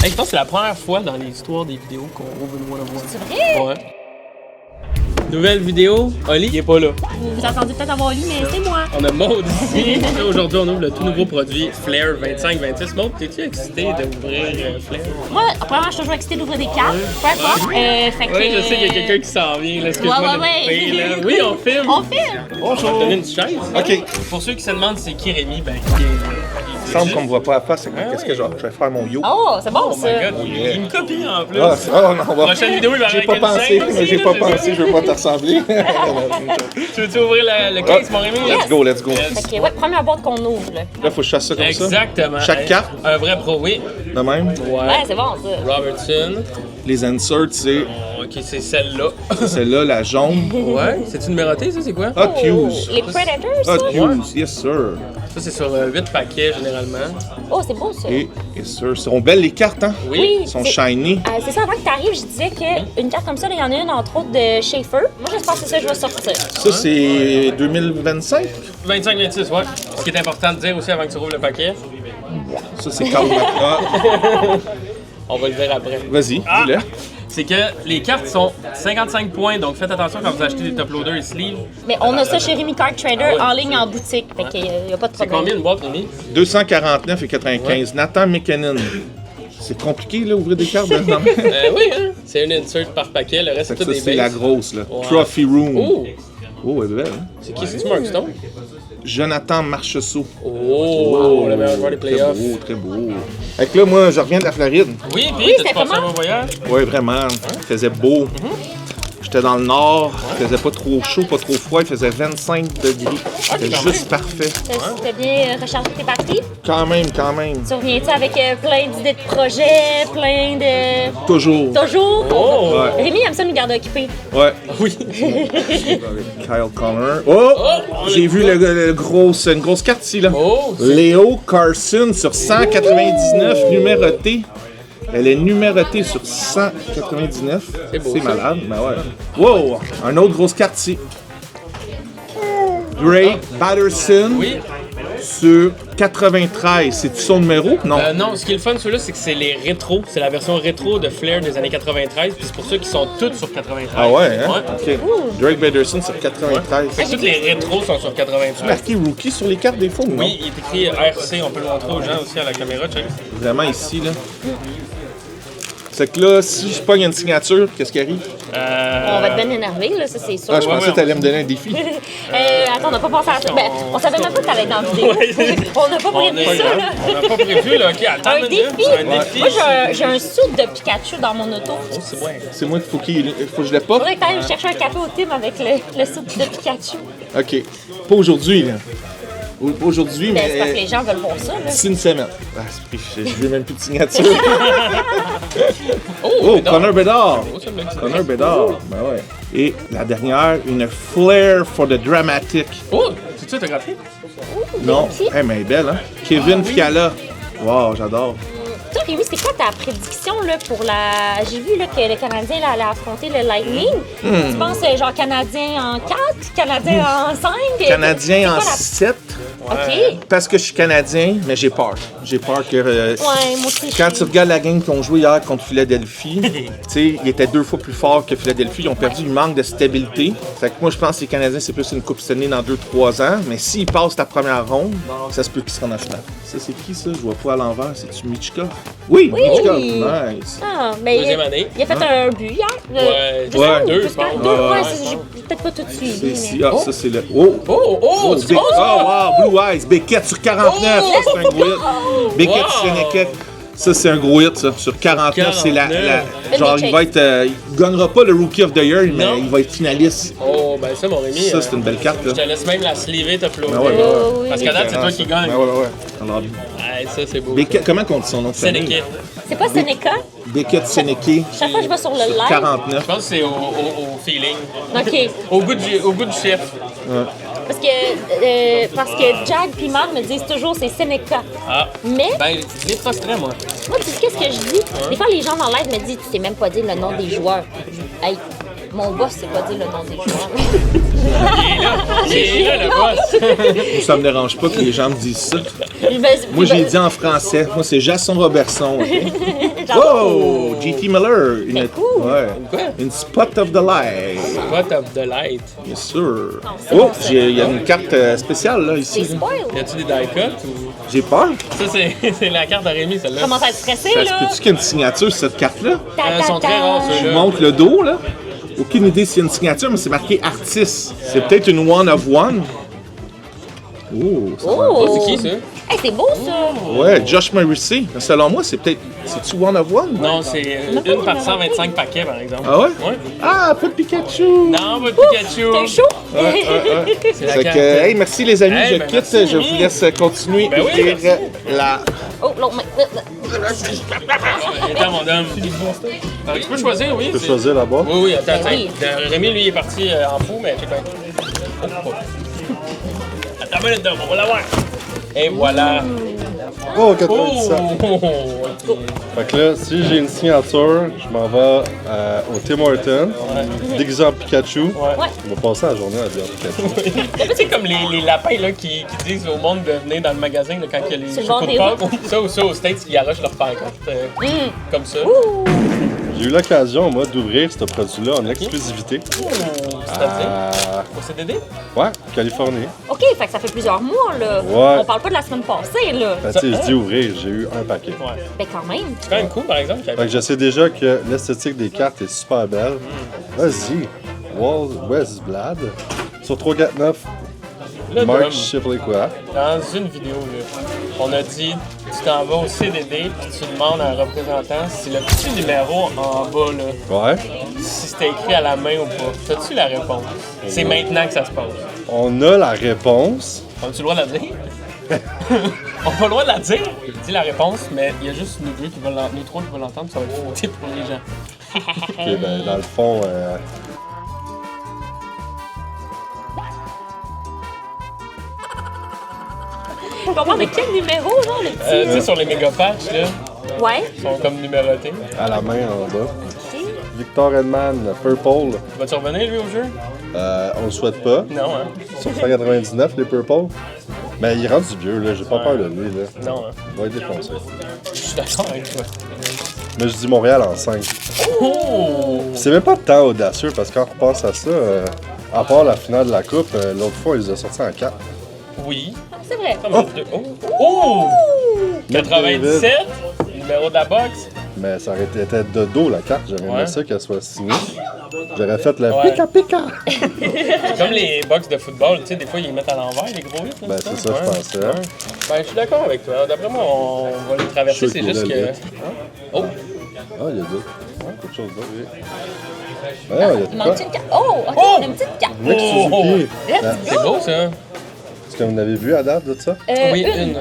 Hey, je pense que c'est la première fois dans l'histoire des vidéos qu'on ouvre une One of One. C'est vrai? Ouais. Nouvelle vidéo, Oli, il est pas là. Vous entendez peut-être avoir lu, mais c'est moi. On a Maud ici. Aujourd'hui, on ouvre le tout nouveau produit Flair 25-26. Maud, t'es-tu excitée d'ouvrir Flair? Moi, premièrement, je suis toujours excitée d'ouvrir des cartes. Peu importe. Fait que... Oui, je sais qu'il y a quelqu'un qui s'en vient. Là, excuse-moi Ouais. de couper, là. Oui, on filme. On filme. On va te donner une chaise. OK. Pour ceux qui se demandent c'est qui Rémi, ben Il semble qu'on me voit pas à face. Qu'est-ce que je vais faire mon yo? Oh, c'est bon, Oh ça. my god, il y a une copie en plus. Ah, oh non, on va... Prochaine vidéo, il va J'ai avec pas une pensé, scène mais aussi, j'ai là, pas je pensé, je veux pas te ressembler. Tu veux-tu ouvrir le case, mon Rémi? Let's go, let's go. Yes. Fait que, ouais, première boîte qu'on ouvre, là. Là, faut que je fasse ça comme ça. Exactement. Chaque carte? Un vrai pro, oui. De même. Ouais, c'est bon, ça. Robertson. Les inserts, c'est Ok, c'est celle-là. celle-là, la jaune. Ouais. C'est-tu numéroté, ça, c'est quoi? Hot Hughes. Les Predators, ça. Hot Hughes, yes sir. Ça, c'est sur 8 paquets, généralement. Oh, c'est beau, ça. Et yes sir. Sont belles les cartes, hein? Oui. Elles sont c'est- shiny. C'est ça, avant que tu arrives, je disais qu'une carte comme ça, il y en a une, entre autres, de Schaefer. Moi, j'espère que c'est ça que je vais sortir. Ça, c'est 2025. 25-26, ouais. Ce qui est important de dire aussi avant que tu rouvres le paquet, Ça, c'est Karl Maka. on va le dire après. Vas-y, dis-le. C'est que les cartes sont 55 points, donc faites attention quand vous achetez des top loaders et sleeves. Mais on a ça chez Rémi Card Trader en ligne, en boutique. Fait qu'il n'y a pas de C'est problème. combien une boîte, Rémi? 249,95. Nathan McKinnon. C'est compliqué, là, ouvrir des cartes maintenant. Oui, hein? C'est une insert par paquet, le reste c'est Ça, tout des c'est la bases. grosse, là. Ouais. Trophy Room. Oh! Oh, elle est belle, hein? C'est qui? C'est-tu Markstone? Jonathan Marchessault. Oh! Le meilleur joueur des Très playoffs. beau, très beau. Fait que là, moi, je reviens de la Floride. Oui, puis Oui, t'as c'était passé un comment? bon voyage? Ouais, vraiment. Il faisait beau. J'étais dans le nord. Il faisait pas trop chaud, pas trop froid. Il faisait 25 degrés. C'était quand juste parfait. T'as bien rechargé tes batteries? Quand même, quand même. Tu reviens-tu avec plein d'idées de projets, plein de... Toujours. Toujours? Oh! Ouais. Rémi aime ça nous garder occupés. Ouais. Oui! Avec Kyle Connor. Oh! on J'ai a vu quoi? une grosse carte ici, là. Oh! Léo Carson sur 199, numérotée. Elle est numérotée sur 199. C'est beau, C'est ça. malade, mais ouais. Wow! Un autre grosse carte ici. Drake Batterson Oui! sur 93. C'est-tu son numéro? Non. Non, ce qui est le fun, celui-là, c'est que c'est les rétros. C'est la version rétro de Flair des années 93, puis c'est pour ça qu'ils sont toutes sur 93. Ah ouais, hein? Ouais. OK. Drake Batterson sur 93. Fait que toutes les rétros sont sur 93. Marqué rookie sur les cartes des fois ou non? Oui, il est écrit RC, on peut le montrer aux gens aussi à la caméra, check. Vraiment ici, là. C'est que là, si je pogne une signature, qu'est-ce qui arrive? On va te bien énerver, là, ça c'est sûr. Ah, je pensais ouais, que t'allais me donner un défi. Attends, on n'a pas pensé à ça. Ben, on savait même pas que t'allais être dans la vidéo. On n'a pas prévu ça, là. On n'a pas prévu, là. OK, attends Un une minute. défi? Un défi. Moi, j'ai un soude de Pikachu dans mon auto. C'est bon. C'est moi qu'il faut que je l'ai pas? Faudrait que t'ailles chercher un café au Tim avec le soude de Pikachu. OK. Pas aujourd'hui, là. Aujourd'hui, Ben, c'est parce que mais les gens veulent voir ça, là. d'ici une semaine. Ah, je veux même plus de signature. Oh, Oh, Bédard. Connor Bedard. Oh, ça me l'a dit. Connor Bedard. Ben ouais. Et la dernière, une Flair for the Dramatic. Oh, c'est-tu autographié? Non, petit. hey, mais elle est belle, hein? Kevin Fiala. Wow, j'adore. Toi, Rémi, c'est quoi ta prédiction là, pour la. J'ai vu là, que le Canadien là, allait affronter le Lightning. Tu penses genre Canadien en 4, Canadien en 5? Canadien en C'est quoi 7. OK. Parce que je suis Canadien, mais j'ai peur. J'ai peur que. Ouais, moi aussi. Quand tu regardes la game qu'ils ont joué hier contre Philadelphie, tu sais, ils étaient 2 fois plus forts que Philadelphie. Ils ont perdu, il manque de stabilité. Fait que moi, je pense que les Canadiens, c'est plus une Coupe Stanley dans 2-3 ans. Mais s'ils passent la première ronde, ça se peut qu'ils se rendent en finale. Ça, c'est qui, ça? Je vois pas à l'envers. C'est-tu Michka? Oui, Michka. Nice. Ah, mais Deuxième année. il a fait un but hier. Ouais, Juste ouais, un ou deux, juste je pense. un? Deux, Ouais. ouais, j'ai peut-être pas tout suivi. C'est mais- ici. Ah, ça, c'est le. Oh! Oh, Big- wow, Blue Eyes, Beckett sur 49, ça c'est un gros hit. Beckett Wow. Senekek, ça c'est un gros hit, ça. Sur 49, c'est la. 49. Genre, il va être. Il gagnera pas le Rookie of the Year, mais Non. il va être finaliste. Oh, ben ça, mon Rémi. Ça, c'est une belle carte, là. Je te laisse même la sliver, ta flow. Ben ouais, ben ouais. Parce qu'à date, c'est toi qui gagne. Ben ouais. Alors, Ouais, ça, c'est beau. Beckett, comment on dit son nom de famille? Sénéquet. C'est pas Seneca? Beckett Senekek, Chaque fois que je vais sur le live. 49. Je pense que c'est au feeling. OK. Au goût du chef. Parce que Jack et Marc me disent toujours c'est Seneca. Ah. Mais, Ben, dis pas très, moi. moi, tu sais qu'est-ce que je dis? Des fois, les gens dans live me disent tu sais même pas dire le nom des joueurs. Hey, mon boss sait pas dire le nom des joueurs. Il est là, le boss. Ça me dérange pas que les gens me disent ça. Il va- Moi, il va- j'ai dit en français. Moi, c'est Jason Robertson. ok? Oh! JT Miller! C'est cool. Ouais. Quoi? Une Spot of the Light. What of the light? Bien sûr. c'est Oh, bon, ça. il y a une carte spéciale là, C'est ici. spoil. Y a-tu des die cuts ou. J'ai peur. Ça, c'est la carte à Rémi, celle-là. Comment ça être stressé, Ça se là? peut-tu qu'il y ait une signature sur cette carte-là? Elles sont très rares, Je ceux-là. vous montre le dos, là. Aucune idée s'il y a une signature, mais c'est marqué artiste. C'est peut-être une one of one. Oh, ça va. Oh, c'est qui, ça? Hey, c'est beau, ça! Ouais, Josh Morrissey. Mais selon moi, c'est peut-être. C'est-tu one of one? Non, c'est une par 125 paquets, par exemple. Ah ouais? Ouais. Ah, pas de Pikachu! Non, pas de Pikachu. T'es chaud? C'est la Fait carte. que, hey, merci les amis, Hey, je ben, quitte. merci, Je vous Rémi. laisse continuer Ben oui, d'ouvrir merci. la. Oh, l'autre main. Attends, mon homme. Tu peux choisir, oui. Tu peux c'est- choisir là-bas. Oui, oui, attends, Ben oui. attends. Rémi, lui, il est parti en fou, mais check bien. Oh, oh. Attends une minute, on va l'avoir. Et voilà. Oh, Oh! 97. Ok. Fait que là, si j'ai une signature, je m'en vais au Tim Hortons, déguisé en Pikachu. Ouais. Ouais. On va passer la journée à dire Pikachu. Tu sais, comme les lapins là, qui disent au monde de venir dans le magasin là, quand il y a les C'est le chocos bord de des Pâques. Ça ou ça aux States, ils arrachent leur pancarte. Comme ça. J'ai eu l'occasion, moi, d'ouvrir ce produit-là en exclusivité. C'est-à-dire au CDD? Ouais, Californie. OK, fait que ça fait plusieurs mois, là. Ouais. On parle pas de la semaine passée, là. Ben, tu sais, je dis ouvrir, j'ai eu un paquet. Ouais. Ben, quand même. C'est quand même cool, par exemple. Fait que je sais déjà que l'esthétique des cartes est super belle. Vas-y, Westblad. Sur 349, Là, Mark Dom, Shipley quoi. dans une vidéo, là, on a dit tu t'en vas au CDD puis tu demandes à un représentant si le petit numéro en bas, là, Ouais. si c'était écrit à la main ou pas. T'as-tu la réponse? C'est maintenant que ça se passe. On a la réponse. On a-tu le droit de la dire? On n'a pas le droit de la dire. Dis la réponse, mais il y a juste nous deux qui veulent nous trois qui veulent l'entendre, ça va être foutu pour les gens. Ok, ben, dans le fond, Je comprends, mais quel numéro, genre, le petit? Tu sais, sur les méga patchs, là, Ouais. ils sont comme numérotés. à la main en bas. Victor Edman, Purple. Vas-tu revenir, lui, au jeu? On le souhaite pas. Non, hein? Sur 199, les Purple. Mais il rend du vieux, là. J'ai pas peur de lui, là. Non, hein? Il va être défoncé. Je suis d'accord avec toi. Mais je dis Montréal en 5. Oh! C'est même pas tant audacieux parce que quand on repense à ça, à part la finale de la Coupe, l'autre fois, ils ont sorti en 4. Oui. C'est vrai. Oh! Oh! 97, numéro de la boxe. Mais ça aurait été de dos la carte. J'aurais aimé Ouais. ça qu'elle soit signée. J'aurais fait le Ouais. pika pika. Comme les box de football, tu sais, des fois, ils les mettent à l'envers, les gros hits. là, Ben, c'est ça, je pensais. Ouais. Ben, je suis d'accord avec toi. D'après moi, on va les traverser, Je c'est suis juste sûr que... qu'il est Oh! Ah, il y a d'autres. Quelque chose d'autre, oui. Ah, il y a Il de manque quoi? une carte. Oh, OK, Oh! on a une petite carte. Nick Suzuki. Let's Ah, C'est beau, ça. Est-ce que vous en avez vu à date de ça? Oui, une.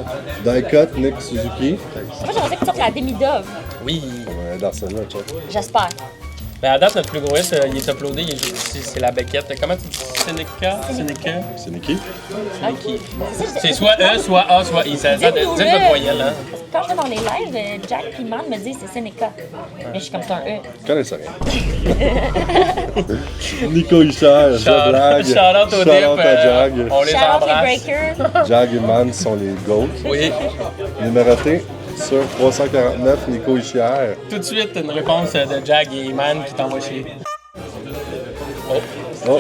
Die Cut, Nick Suzuki. Moi, j'aimerais que tu sortes la demi-dove. Oui. Ouais, dans celle-là, check. J'espère. Ben, à date, notre plus gros hit, il est uploadé, il est juste ici, c'est la bequette. Comment tu dis? Seneca? C'est Nicky? C'est soit E, soit A, soit I. Ça Dis-nous-le. dit votre voyelle, hein? Quand je vais dans les lives, Jack et Man me disent c'est Seneca. Mais je suis comme ça un E. Je connais ça rien. Nico Hichard, je blague. Shout-out au Shout-out dip. à Jag. On les Shout out les embrasse. breakers. Jag et Man sont les GOAT. Oui. Numéroté sur 349, Nico Hichard. Tout de suite, une réponse de Jag et Man qui t'envoie chier. Oh. Oh,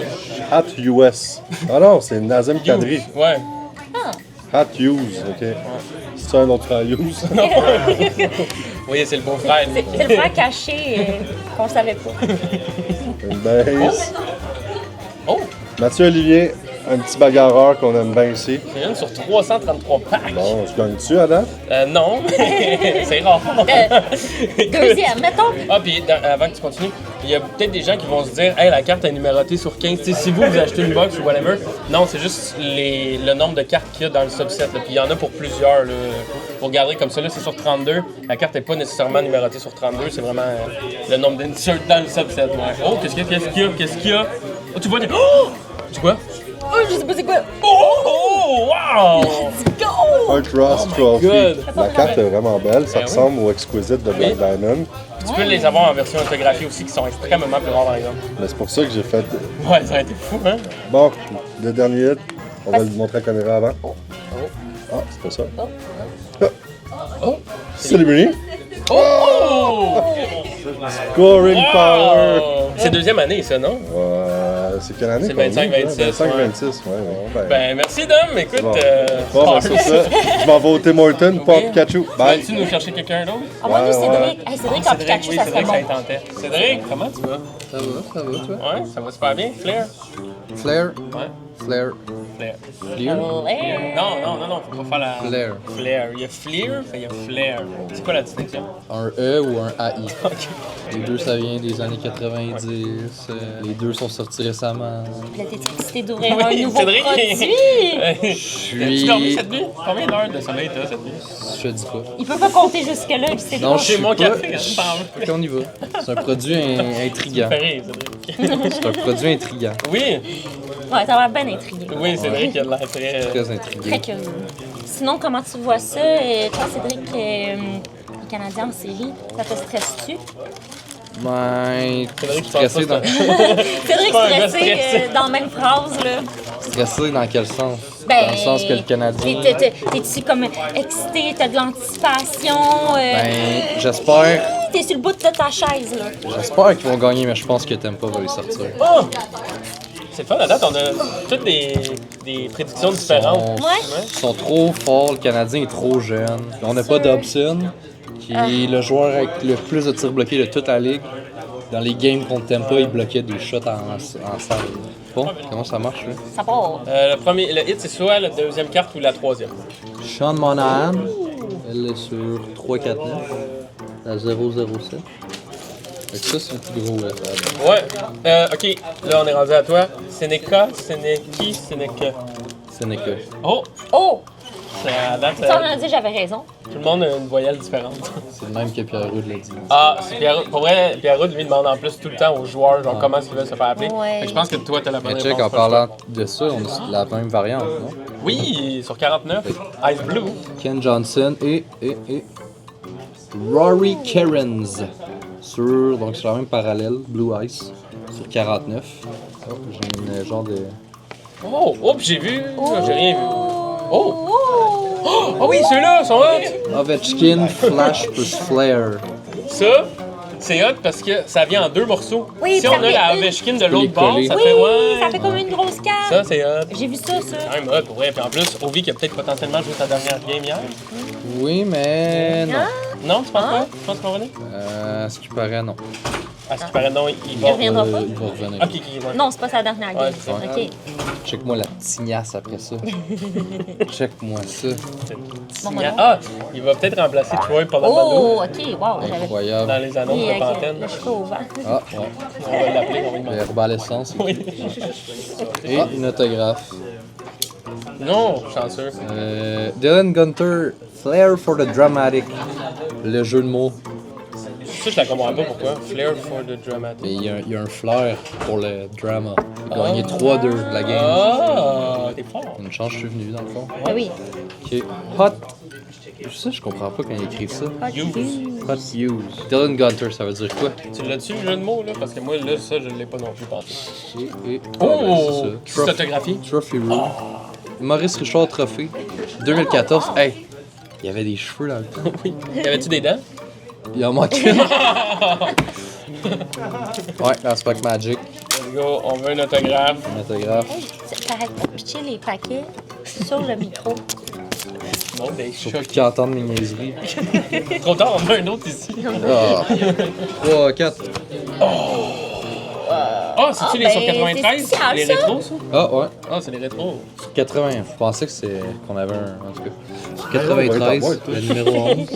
Hat US. Ah non, c'est Nazem Kadri. Ouais. Hat Hughes, ok. C'est un autre frère Hughes. Oui, c'est le beau-frère. lui. C'est le frère caché qu'on savait pas. Une base. Oh! Mathieu Olivier, un petit bagarreur qu'on aime bien ici. C'est une sur 333 packs. Bon, je gagne-tu à date? Non, c'est rare. Deuxième, mettons. Ah, puis avant que tu continues, il y a peut-être des gens qui vont se dire hey, la carte est numérotée sur 15. T'sais, si vous achetez une box ou whatever, non, c'est juste le nombre de cartes qu'il y a dans le subset. Là. Puis il y en a pour plusieurs. Là. Vous regardez comme ça, là, c'est sur 32. La carte n'est pas nécessairement numérotée sur 32, c'est vraiment le nombre d'inserts dans le subset. Ouais. Oh, qu'est-ce qu'il y a? Oh, tu vois des. Oh! Tu vois? Oh, je sais pas c'est quoi. Oh! Wow! Go! Art Ross Trophy. good. La carte est vraiment belle. Ça Ben oui. ressemble au Exquisite de Black Diamond. Tu peux les avoir en version autographiée aussi, qui sont extrêmement plus rares, par exemple. Mais c'est pour ça que j'ai fait. Ouais, ça a été fou, hein? Bon, le dernier hit, on va le montrer à la caméra avant. Ah, c'est pas ça. Oh! Celebrity. Oh! Scoring power! C'est deuxième année, ça, non? C'est quelle année? C'est 25-26. 25-26, ouais. Ben, merci, Dom. Écoute, Bon, ben, c'est ça. Je m'en vais au Tim Hortons, pas Pikachu. Bye! Vas-tu nous chercher quelqu'un d'autre? Envoie-nous Cédric. Hey, Cédric en Pikachu, oui, ça serait Cédric, ça y bon. tentait. Cédric, comment tu vas? Ça va, toi? Ouais, ça va super bien. Flair? Flair, Ouais. Flair, Flair. Flair, Non, faut pas faire la... Flair. Flair. Il y a Flair, il y a Flair. C'est quoi la distinction? Un E ou un AI. Les deux, ça vient des années 90. Les deux sont sortis récemment. Puis là, t'es excité d'ouvrir un Oui, nouveau Cédric. produit. Tu dormi cette nuit? Combien d'heures de sommeil t'as cette nuit? Je te dis pas. Il peut pas compter jusque-là, il sait Non, pas. je Chez suis mon pas. café, je parle. Fait qu'on y va. C'est un produit intriguant. Fait rire, Cédric. C'est un produit intriguant. Oui, Ouais, ça va bien intrigué. oui, Cédric, il a de l'air très... Très intriguant. Très curieux. Sinon, comment tu vois ça? Toi, Cédric, les Canadiens en série, ça te stresse-tu? Ben, Cédric, je pense stressé pas dans... que Cédric pas un gars stressé stressé. dans la même phrase, là. Stressé dans quel sens? Ben, Dans le sens que le Canadien... T'es-tu comme excité, t'as de l'anticipation? Ben, j'espère... T'es sur le bout de ta chaise, là. J'espère qu'ils vont gagner, mais je pense que Tampa va les sortir. Oh! C'est fun, à date, on a toutes des prédictions différentes. Ouais. Ils sont trop forts, le Canadien est trop jeune. On n'a pas Dobson, qui est le joueur avec le plus de tirs bloqués de toute la ligue. Dans les games contre Tampa, il bloquait des shots en salle. Bon, comment ça marche là? Ça part. Le hit, c'est soit la deuxième carte ou la troisième. Sean Monahan, elle est sur 3-4-9, à 0-0-7. Fait que ça, c'est le plus gros. Ouais. OK, là, on est rendu à toi. Seneca, Seneki, Seneca. Seneca. Oh! Oh! À date, Ça, on a dit j'avais raison. tout le monde a une voyelle différente. C'est le même que Pierre-Rude l'a dit. Ah, c'est Pierre. Pour vrai, Pierre-Rude, lui, demande en plus tout le temps aux joueurs, genre, comment est-ce qu'ils veulent se faire appeler. Ouais. Fait que je pense que toi, t'as la bonne Mais réponse. check, en pas le choix. parlant de ça, on a la même variante, non? Oui, sur 49. Ice Blue. Ken Johnson et Rory Cairns donc sur la même parallèle, Blue Ice, sur 49. Oh, j'ai une genre de... Oh, puis j'ai vu. J'ai rien vu. Oh! Oh! Oh oui, ceux-là sont hot! Ovechkin, Flash plus Flair. Ça, c'est hot parce que ça vient en deux morceaux. Oui, Si ça on a fait la une. Ovechkin de les l'autre bord, coller. ça Oui, fait ouais. ça fait comme une grosse carte. Ça, c'est hot. J'ai vu ça. Quand même hot, pour vrai. Puis en plus, Ovi qui a peut-être potentiellement joué sa dernière game hier. Oui, mais non. Non, tu penses pas? Tu penses qu'on va revenir? Ce qui paraît, non. À ce qui paraît, non, il Il va. reviendra pas? Il va revenir. Ok, ouais. Non, c'est pas sa dernière game. Ouais, c'est ça. OK. Check-moi la tignasse après ça. Check-moi ça. Ah, il va peut-être remplacer Troy Polamalu Oh, OK. Wow. J'avais... Incroyable. dans les annonces Oui, de OK. Pantene. Là, je suis au vent. Ah, ouais. On va l'appeler, on va lui demander. Herbalescence. Oui. Et une autographe. Non, chanceux. Dylan Gunter, Flair for the Dramatic. Le jeu de mots. Ça, je la comprends pas pourquoi. Flair for the dramatic. Mais il y a un flair pour le drama. Il a gagné 3-2 la game. Ah, t'es fort. Une chance, je suis venu dans le fond. Ah oui. Ok. Hot. Ça, je comprends pas quand ils écrivent ça. Use. Hot use. Dylan Gunter, ça veut dire quoi? Tu l'as-tu, le jeu de mots, là? Parce que moi, là, ça, je l'ai pas non plus pensé. Et Oh! c'est C'est ça. autographié? Trophy Room. Maurice Richard Trophée. 2014. Hey! Il y avait des cheveux dans le temps. Oui. Y avait-tu des dents? Il en manque une. Ouais, Aspect Magic. Let's go, on veut un autographe. Un autographe. T'arrêtes pas de pitcher les paquets sur le micro. Bon, des Pour chocs. qui entendent mes niaiseries. Trop tard, on a un autre ici. Ah. 3, 4. Ah, c'est-tu les sur ben, 93? c'est spécial, Les ça. rétros, ça? Ah, ouais. Ah, c'est les rétros. Sur 80. Je pensais que qu'on avait un. En tout cas. Sur 93, le numéro 11.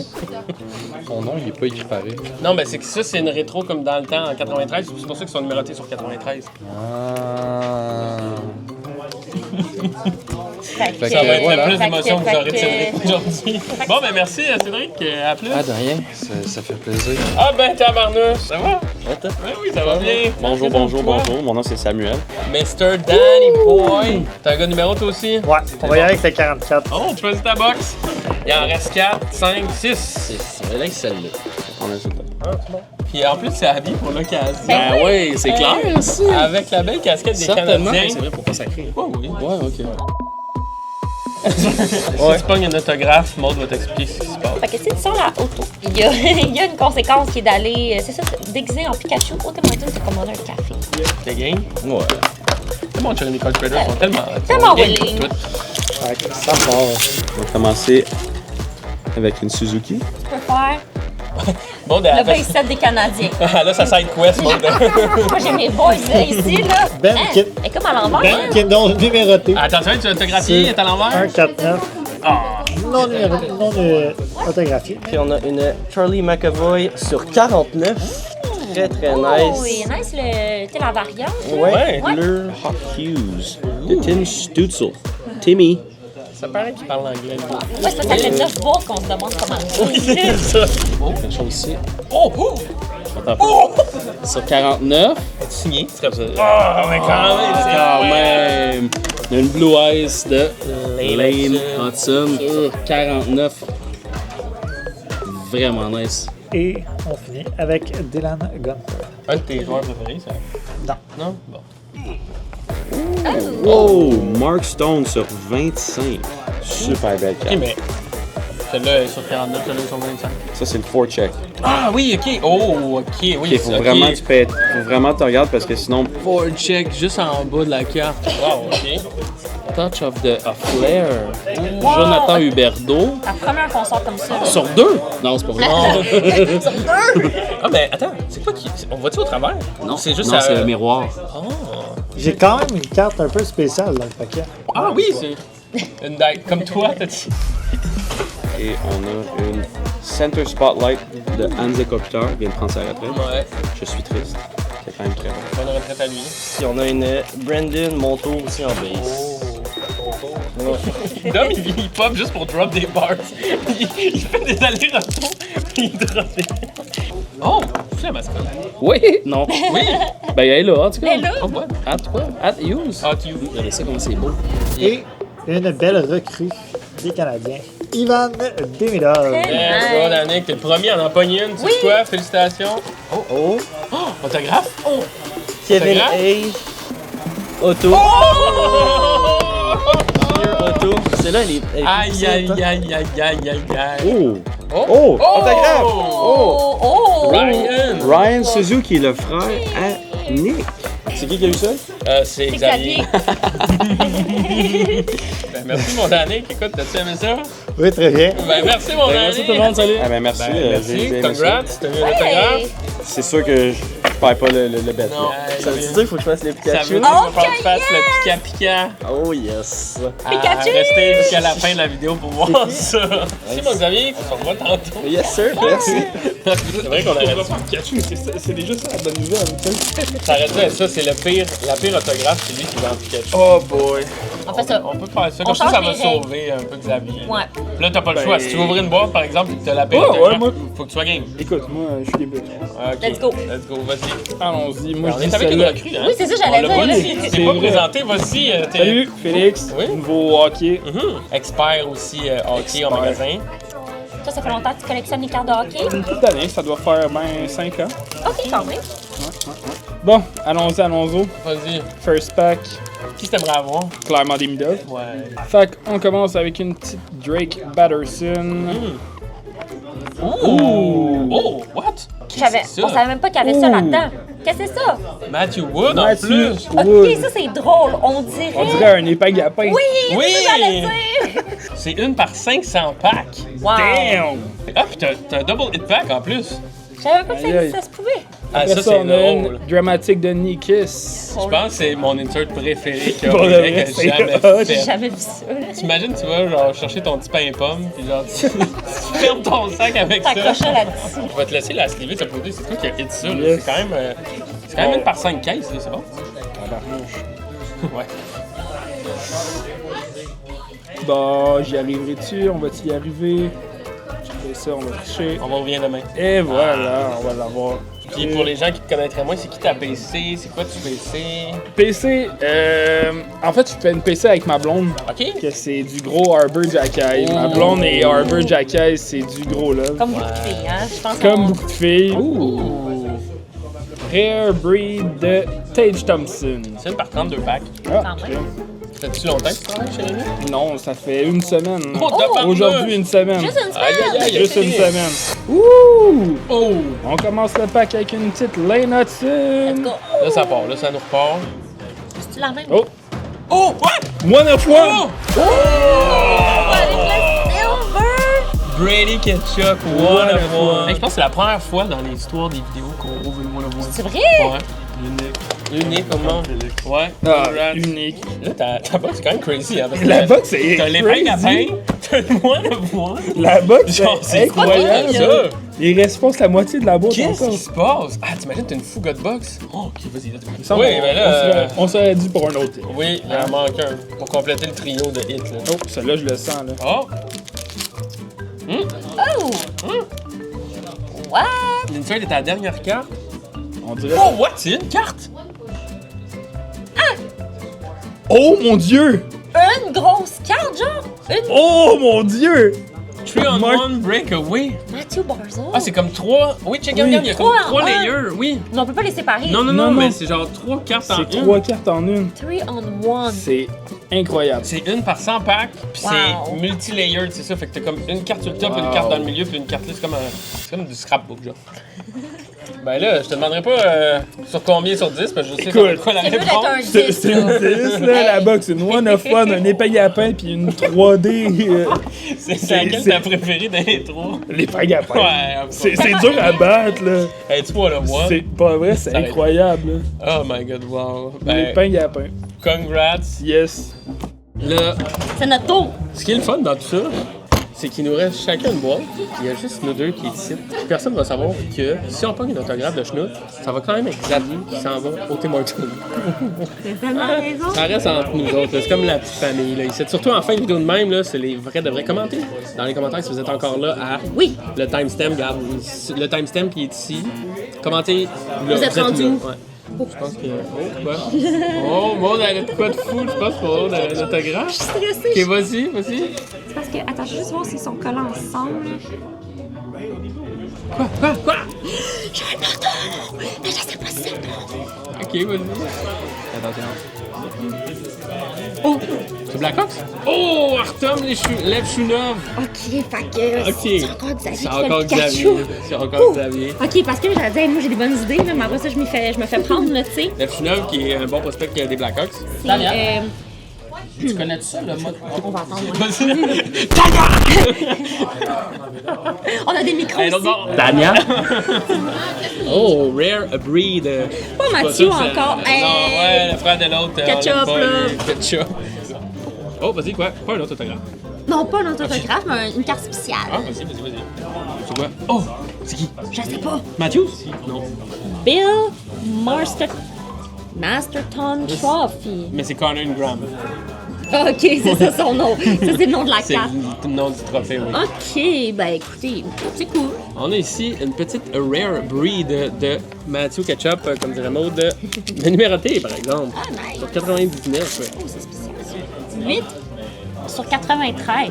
Son nom, il est pas écrit pareil. Non, ben c'est que ça, c'est une rétro comme dans le temps en 93. C'est pour ça qu'ils sont numérotés sur 93. Ah. Fait que, Ça va être voilà. le plus d'émotion que vous aurez de Fait que- Cédric aujourd'hui. Bon, ben merci Cédric. À plus. Ah, de rien. Ça fait plaisir. Ah, ben tabarnouche. Ça va? Oui, ça va bien. Bonjour, bonjour, bonjour. Mon nom c'est Samuel. Mr. Danny Boy. T'as un gars numéro toi aussi? Ouais, on va y aller avec le 44. Oh, choisis ta box. Il en reste 4, 5, 6. C'est vrai que celle-là. On a ça. Puis en plus, c'est habillé pour l'occasion. Ben oui, c'est clair, Avec la belle casquette des certainement. Canadiens. C'est vrai, pour pas sacrer. Oh, oui. Ouais, ok. Si tu pognes un autographe, Maud va t'expliquer ce qui se passe. Fait que c'est sur la auto. Il y a une conséquence qui est d'aller, c'est ça, déguisé en Pikachu. Au Tim Hortons, c'est commander un café. T'es game? Ouais. C'est bon, Jeremy Cole Traders sont tellement Tellement game willing. pour tout. Fait que ça part. On va commencer avec une Suzuki. Tu peux faire Bon, le 27 des Canadiens. là, ça side quest, Maud. Moi, j'ai mes boys là, ici, là. Ben Hein? Kid. Elle est comme à l'envers, Ben hein? Kidon numéroté. Attention, tu vas autographier, il est à l'envers. 149. Non numéroté, non autographié. Puis on a une Charlie McAvoy sur 49. Très très Oh, nice. il est nice, la variante. là. Ouais. Ouais. Bleu Hawk Hughes de Tim Stutzel. Timmy. Ça paraît qu'il parle anglais. Ouais, c'est parce que ça fait 9 bois qu'on se demande comment le ça. Quelque chose ici. Oh, oh! Sur 49. Es-tu signé? C'est comme ça. Ah, mais quand même, c'est Quand même. On a une Blue Eyes de Lane Hudson. 49. Vraiment nice. Et on finit avec Dylan Gunther. un de tes joueurs préférés, ça? Non. Non? Bon. Wow! Mark Stone sur 25. Super belle Ok, carte. mais celle-là est sur 49, celle-là est sur 25. Ça, c'est le forecheck. Ah oui, ok. Oh, ok, oui. Ok, faut vraiment que tu pètes. Faut vraiment que tu regardes parce que sinon. Forecheck juste en bas de la carte. Wow, ok. Touch of the Flair. Jonathan Huberdeau. La première qu'on sort comme ça. là. Sur 2? Non, c'est pas vrai. Ah, ben attends, c'est quoi qui. On va-tu au travers? Non, c'est juste non, c'est le miroir. J'ai quand même une carte un peu spéciale dans le paquet. Ah oui, c'est. Une deck comme toi, t'as dit. Et on a une Center Spotlight de Hanze Kopitar qui vient de prendre sa retraite. Ouais, Je suis triste. C'est quand même très bon. bonne retraite à lui. Puis on a une Brandon Montour aussi en base. Dom, il pop juste pour drop des bars. Il fait des allers-retours, puis il drop des. Oh, c'est la mascotte. Oui! Non. Oui! Ben, elle est là, en tout cas. Elle est là. Oh, what? At quoi? At Hughes. Ah, tu. Regardez ça comme c'est beau. Et une belle recrue des Canadiens, Ivan Demidov. Let's go, Danick, t'es le premier à en pogner une, tu sais quoi? Félicitations. Oh, autographe? Oh! Kevin Autographe? Hayes. Auto. Pure Auto. Celle-là, elle est Aïe, petite, aïe, hein. aïe, aïe, aïe, aïe, aïe. Oh! Oh! Autographe! Oh, oh! Ryan! Ryan Suzuki, le frère à Nick. C'est qui a eu ça? C'est C'est Xavier. Xavier. Ben, merci, mon Danick. Écoute, t'as-tu aimé ça? Oui, très bien. Ben, merci, mon Danick. Merci tout le monde, salut! Ah ben merci, Ben, j'ai merci, aimé congrats, t'as eu un autographe? Hey. ça. C'est sûr que je perds pas le bet. Non, Ça veut dire qu'il faut que je fasse les ça Pikachu? veut dire qu'il va Oh, falloir que tu fasses yes! le pica-pica. Oh yes! Pikachu! Restez jusqu'à la fin de la vidéo pour voir ça. Merci, mon Xavier. On se revoit tantôt. Yes sir, merci! C'est vrai qu'on aurait dû. Pikachu, c'est déjà ça la bonne nouvelle. Ça aurait dû être ça, c'est la pire autographe, c'est lui qui va en Pikachu. Oh boy! On fait ça. On peut faire ça, On comme ça change va les règles. sauver un peu Xavier. Ouais. Puis là, t'as pas le choix. Si tu veux ouvrir une boîte, par exemple, et que t'as la pire Ouais, autographe, ouais, moi- faut que tu sois game. Écoute, moi, je suis début. Ok. Let's go. Let's go, vas-y. Allons-y. Moi, On je est dis avec une celle-là. recrue, hein? Oui, c'est ça, On j'allais l'a dire. pas là. dit. Tu t'es pas présenté, voici. T'es Salut, Félix. Oui. Nouveau hockey. expert aussi hockey en magasin. Toi, ça fait longtemps que tu collectionnes les cartes de hockey? Une couple d'années, ça doit faire ben 5 ans. Ok, quand même. Bon, allons-y, allons-y. Vas-y. First pack, Qui t'aimerais avoir? clairement des Midov. Ouais. Fait qu'on commence avec une petite Drake Batterson. Ouh! Oh! What? On savait même pas qu'il y avait ça là-dedans. Qu'est-ce que c'est ça? Matthew Wood en Matthew plus! Wood. Ok, ça c'est drôle. On dirait. On dirait un épagapin. Oui, Oui! c'est ça que j'allais dire. C'est une par 500 packs. Wow. Damn! Ah, pis t'as un double hit pack en plus. Je savais même pas que Aïe, aïe. ça se pouvait. Ah, Après ça, ça, c'est on a drôle. une dramatique de Nikis. Je pense que c'est mon insert préféré que Pour le j'ai vrai, c'est jamais hot. J'ai fait. jamais vu ça. T'imagines, tu vas genre chercher ton petit pain pomme, puis genre tu fermes ton sac avec ça. T'accroches ça là-dessus. Je vais te laisser la sliver de ce produit, c'est toi qui as hit ça. là. Yes. C'est quand même une par 5 caisses, là, c'est bon? Ouais. Bon, j'y arriverai-tu? On va-tu y arriver? Et ça, on va tricher. On va revenir demain. Et voilà, on va l'avoir. Puis pour les gens qui te connaîtraient moins, c'est qui ta PC? C'est quoi tu PC? PC, en fait, je fais une PC avec ma blonde, OK? que c'est du gros Arbor Jackaï. Ma blonde et Arbor Jackaï, c'est du gros love. Comme beaucoup de filles, hein. Je pense Comme qu'on- beaucoup de filles. Rare Breed de Tage Thompson. C'est une par 32 packs. Ah, Quand même. fait-tu longtemps que tu travailles chez Rémi? Non, ça fait une semaine. Oh, tabarnak! Aujourd'hui, une semaine. Juste une Aïe, aïe, aïe, Juste une aïe. semaine. Ouh! Oh! On commence le pack avec une petite Lane Hudson. Let's go. Là, ça part. Là, ça nous repart. C'est-tu la même? Oh! Oh! What? One of one! Oh! Avec le silver! Brady Ketchup, One one of of one. one. Hey, je pense que c'est la première fois dans l'histoire des vidéos qu'on ouvre une one of one. C'est vrai? Ouais. Unique au monde. Ouais. Ah, Congrats. unique. Là, ta box, c'est quand même crazy. Hein, parce que La box, c'est t'as l'épingle à crazy. pain, t'as le one of one. La box, Genre, c'est c'est incroyable. quoi ça? Il reste, je pense, la moitié de la boîte Qu'est-ce encore. qui se passe? Ah, t'imagines, t'as une Fouga de box? Oh, ok, vas-y, let's go. Il me semble Oui, qu'on- mais là. on serait dû pour un autre. Oui, il en manque un pour compléter le trio de hits. Là. Oh, celui-là, je le sens, là. Oh! Oh! What? L'inside est ta dernière carte. On dirait... Oh, what? C'est une carte? Oh, mon Dieu! Une grosse carte, genre? Une Oh, mon Dieu! 3 on Mark- 1 breakaway. Matthew Barzal. Ah, c'est comme 3. Oui, check, Oui. regarde, il y a comme Trois en 3 un. layers, oui. Non, on peut pas les séparer. Non, Non, mais non. c'est genre 3 cartes en C'est une. 3 cartes en une. 3 on 1. C'est incroyable. C'est une par 100 packs, puis Wow. c'est multi-layered, c'est ça. Fait que t'as comme une carte sur le top, une Wow. carte dans le milieu, puis une carte là, c'est comme du scrapbook, genre. Ben là, je te demanderai pas sur combien sur 10, parce que je sais Écoute, quoi la C'est mieux d'être réponse. un C'est 10. c'est une 10, là, la box. Une one of one, un épingle à pain, puis une 3D. C'est laquelle c'est- ta préférée dans les 3? L'épingle à pain. Ouais, C'est dur à battre, là. Hey, tu vois le moi. C'est pas vrai, c'est Ça arrête. incroyable. là. Oh my god, wow. Ben, L'épingle à pain. congrats. Yes. Là, C'est notre tour. ce qui est le fun dans tout ça, c'est qu'il nous reste chacun une boîte. Il y a juste nous deux qui est ici. Puis personne ne va savoir que si on pogne une autographe de Schnout, ça va quand même être Xavier qui s'en va au Tim Hortons. T'as tellement raison. Ça reste entre nous autres. là. C'est comme la petite famille. Là. Ici. Surtout en fin de vidéo de même, là, c'est les vrais de vrais. Commentez dans les commentaires si vous êtes encore là à Oui. le timestamp. Regarde, le timestamp qui est ici. Commentez. Là, Vous êtes rendu là. où? Ouais. Je pense que. Oh, quoi? Oh, Maud, elle a de quoi de fou, je pense, pour Maud, elle a un autographe. Stressée. Ok, vas-y, vas-y. C'est parce que, attends, je vais juste voir s'ils sont collés ensemble. Quoi? J'ai un auto! Mais je sais pas si c'est bon. Ok, vas-y. Attention. Oh! C'est Blackhawks? Oh, Artem, lève Chunov. Ok, fait que Ok. c'est encore Xavier C'est qui fait encore le Xavier. Pikachu. C'est encore Xavier. Ok, parce que j'allais dire, moi j'ai des bonnes idées, là, mais après ça, je me fais prendre, là, tu sais. Lève Chunov, qui est un bon prospect des Blackhawks. C'est, Tu connais ça, le mode? on va attendre. Vas-y. On a des micros Hey, aussi. l'autre bord. Tania. Oh, rare breed. Pas Je suis Mathieu sûr que c'est- encore. Non, ouais, le frère de l'autre. on Ketchup, l'aime pas, là. lui. Ketchup. Oh, vas-y, quoi? Pas un autre autographe. Non, pas un autographe, mais une carte spéciale. Ah, vas-y. C'est quoi? Oh, c'est qui? Je sais pas. Matthews? Non. Bill Masterton Trophy. Mais c'est Connor Ingram. Ok, c'est ça son nom. Ça, c'est le nom de la C'est carte. le nom du trophée, oui. Ok, ben écoutez, c'est cool. On a ici une petite rare breed de Matthew Ketchup, comme dirait Maud, de numéroté, par exemple. Ah, nice. Sur 99. ouais. Oh, c'est spécial. 8 sur 93.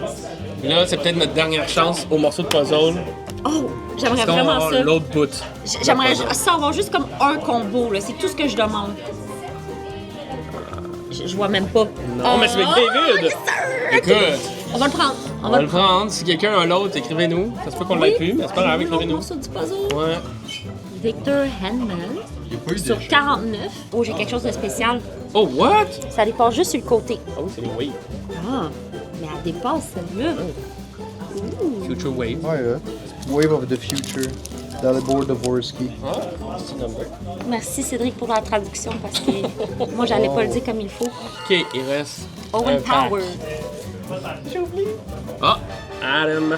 Et là, c'est peut-être notre dernière chance au morceau de puzzle. Oh, j'aimerais Parce qu'on va vraiment avoir ça. l'autre bout. J'aimerais ça avoir juste comme un combo, là. C'est tout ce que je demande. Je vois même pas. Non, mais c'est avec David. yes, sir! Ok. Écoute, On va le prendre. on va le prendre. Si quelqu'un a l'autre, écrivez-nous. Ça se peut qu'on l'ait plus, mais c'est pas grave, écrivez-nous. Morceau du puzzle. Ouais. Victor Henman. Sur 49. Oh, j'ai quelque chose de spécial. Oh, what? Ça dépasse juste sur le côté. Oh, c'est les Wave. Ah, mais elle dépasse celle-là. Future Wave. Ouais, Wave of the Future. Dalibor Dvorsky. Ah, c'est number. Merci Cédric pour la traduction parce que moi j'allais pas le dire comme il faut. Ok, il reste. Owen un pack. Power. Ah, Adam.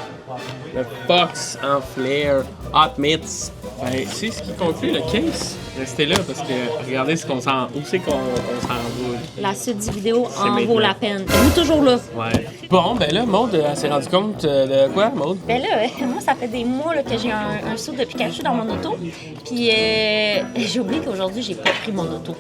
Le Fox en flair. Hot Mitts. Ben, c'est ce qui conclut le case. Restez là parce que regardez où c'est qu'on s'en va. La suite du vidéo C'est en vaut maintenant. la peine. Êtes-vous toujours là? Ouais. Bon, ben là, Maud, elle s'est rendue compte de quoi, Maud? Ben là, moi, ça fait des mois là, que j'ai un saut de Pikachu dans mon auto. Puis j'ai oublié qu'aujourd'hui, j'ai pas pris mon auto.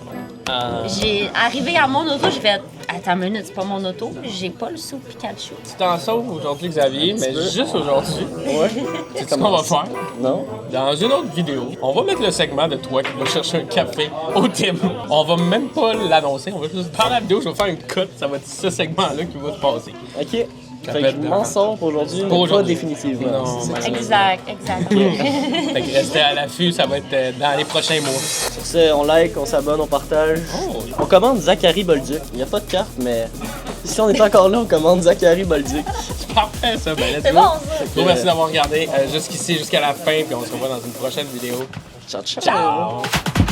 J'ai arrivé à mon auto, j'ai fait attends une minute, c'est pas mon auto, j'ai pas le saut Pikachu. Tu t'en sauves aujourd'hui, Xavier, mais juste aujourd'hui. Ouais. C'est ce qu'on va faire. Non. Dans une autre autre vidéo, on va mettre le segment de toi qui va chercher un café au Tim. On va même pas l'annoncer, on va juste dans la vidéo, je vais faire une cut, ça va être ce segment-là qui va se passer. Ok. Fait que je m'en sors pour aujourd'hui, mais pas définitivement. Non, Exact. Fait que restez à l'affût, ça va être dans les prochains mois. Sur ce, on like, on s'abonne, on partage. On commande Zachary Bolduc. Il n'y a pas de carte, mais si on est encore là, on commande Zachary Bolduc. C'est parfait ça, ben let's C'est go. bon, ça. Gros merci d'avoir regardé jusqu'ici, jusqu'à la fin, puis on se revoit dans une prochaine vidéo. Ciao, ciao. Ciao!